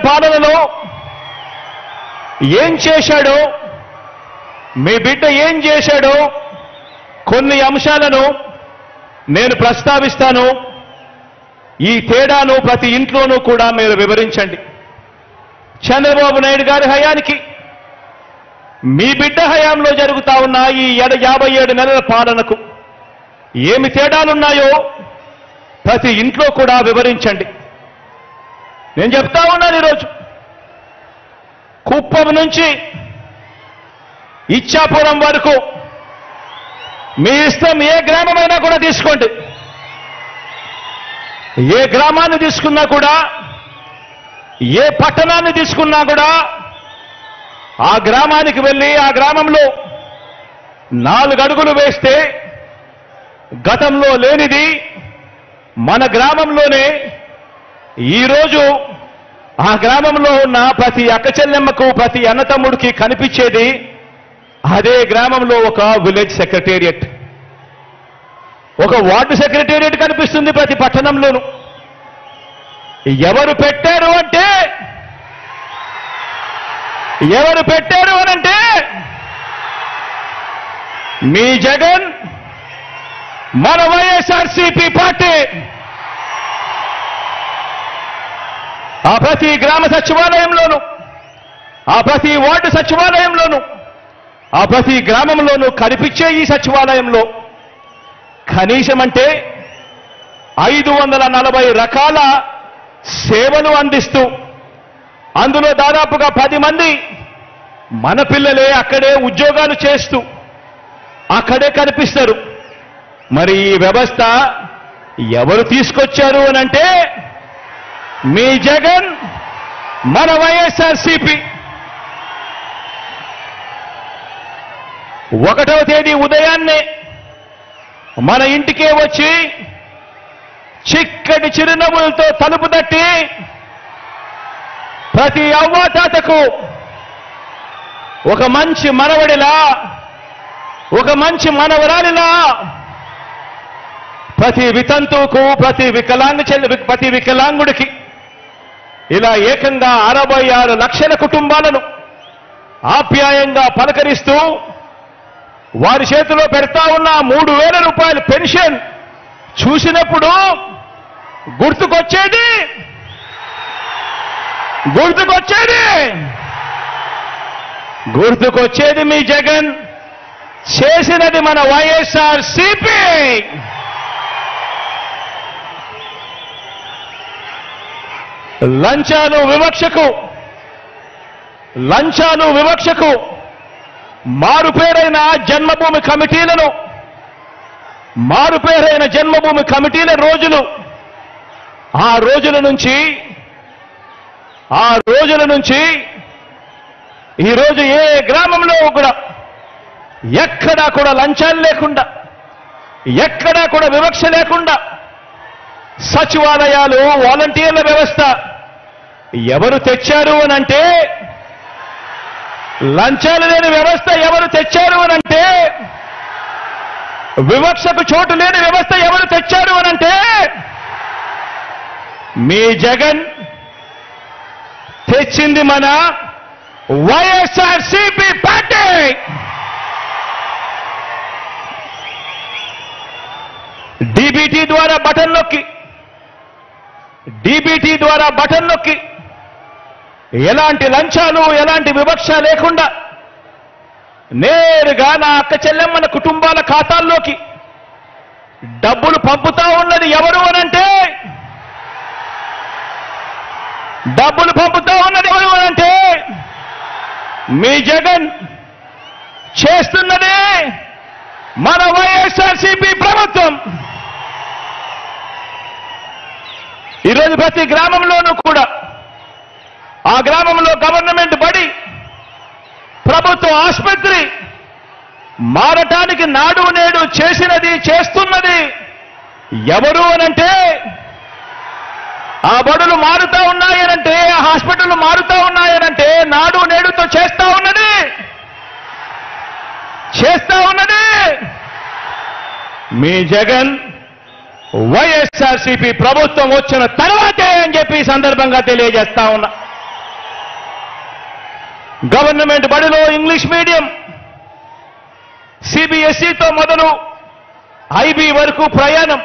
పాలనలో ఏం చేశాడో, మీ బిడ్డ ఏం చేశాడో కొన్ని అంశాలను నేను ప్రస్తావిస్తాను. ఈ తేడాను ప్రతి ఇంట్లోనూ కూడా మీరు వివరించండి. చంద్రబాబు నాయుడు గారి హయానికి మీ బిడ్డ హయాంలో జరుగుతా ఉన్న ఈ 57 నెలల పాలనకు ఏమి తేడాలున్నాయో ప్రతి ఇంట్లో కూడా వివరించండి. నేను చెప్తా ఉన్నాను, ఈరోజు కుప్పం నుంచి ఇచ్చాపురం వరకు మీ ఇష్టం, ఏ గ్రామమైనా కూడా తీసుకోండి. ఏ గ్రామాన్ని తీసుకున్నా కూడా, ఏ పట్టణాన్ని తీసుకున్నా కూడా ఆ గ్రామానికి వెళ్ళి ఆ గ్రామంలో 4 అడుగులు వేస్తే గతంలో లేనిది మన గ్రామంలోనే ఈరోజు ఆ గ్రామంలో ఉన్న ప్రతి అక్కచెల్లెమ్మకు, ప్రతి అన్నతమ్ముడికి కనిపించేది అదే గ్రామంలో ఒక విలేజ్ సెక్రటేరియట్, ఒక వార్డు సెక్రటేరియట్ కనిపిస్తుంది ప్రతి పట్టణంలోనూ. ఎవరు పెట్టారు అనంటే మీ జగన్, మన వైఎస్ఆర్సీపీ పార్టీ. ఆ ప్రతి గ్రామ సచివాలయంలోనూ, ఆ ప్రతి వార్డు సచివాలయంలోనూ, ఆ ప్రతి గ్రామంలోనూ కనిపించే ఈ సచివాలయంలో కనీసం అంటే 540 రకాల సేవలు అందిస్తూ, అందులో దాదాపుగా 10 మంది మన పిల్లలే అక్కడే ఉద్యోగాలు చేస్తూ అక్కడే కనిపిస్తారు. మరి ఈ వ్యవస్థ ఎవరు తీసుకొచ్చారు అనంటే మీ జగన్, మన వైఎస్ఆర్సీపీ. 1వ తేదీ ఉదయాన్నే మన ఇంటికే వచ్చి చిక్కటి చిరునవ్వులతో తలుపు తట్టి ప్రతి అవ్వాతాతకు ఒక మంచి మనవడిలా, ఒక మంచి మనవరాలిలా, ప్రతి వితంతువుకు, ప్రతి వికలాంగుడికి ఇలా ఏకంగా 66 లక్షల కుటుంబాలను ఆప్యాయంగా పలకరిస్తూ వారి చేతిలో పెడతా ఉన్న 3,000 రూపాయల పెన్షన్ చూసినప్పుడు గుర్తుకొచ్చేది మీ జగన్ చేసినది మన వైఎస్ఆర్సీపీ. లంచాలు వివక్షకు మారుపేరైన జన్మభూమి కమిటీల రోజులు, ఆ రోజుల నుంచి ఈరోజు ఏ గ్రామంలో కూడా ఎక్కడా కూడా లంచాలు లేకుండా, ఎక్కడా కూడా వివక్ష లేకుండా సచివాలయాలు, వాలంటీర్ల వ్యవస్థ ఎవరు తెచ్చారు అనంటే, లంచాలు లేని వ్యవస్థ ఎవరు తెచ్చారు అనంటే, వివక్షకు చోటు లేని వ్యవస్థ ఎవరు తెచ్చారు అనంటే మీ జగన్ తెచ్చింది మన వైఎస్ఆర్సీపీ పార్టీ. డీబీటీ ద్వారా బటన్ నొక్కి ఎలాంటి లంచాలు, ఎలాంటి వివక్ష లేకుండా నేరుగా నా అక్క చెల్లెమ్మల కుటుంబాల ఖాతాల్లోకి డబ్బులు పంపుతా ఉన్నది ఎవరు అనంటే, మీ జగన్ చేస్తున్నదే మన వైఎస్ఆర్సీపీ ప్రభుత్వం. ఈరోజు ప్రతి గ్రామంలోనూ కూడా, ఆ గ్రామంలో గవర్నమెంట్ బడి, ప్రభుత్వ ఆసుపత్రి మారటానికి నాడు నేడు చేస్తున్నది ఎవరు అనంటే, ఆ బడులు మారుతా ఉన్నాయనంటే, ఆ హాస్పిటల్ మారుతా ఉన్నాయనంటే నాడు నేడుతో చేస్తా ఉన్నది మీ జగన్ వైఎస్ఆర్సీపీ ప్రభుత్వం వచ్చిన తర్వాతే అని చెప్పి సందర్భంగా తెలియజేస్తా ఉన్నా. గవర్నమెంట్ బడిలో ఇంగ్లీష్ మీడియం, సిబిఎస్ఈతో మొదలు ఐబీ వరకు ప్రయాణం.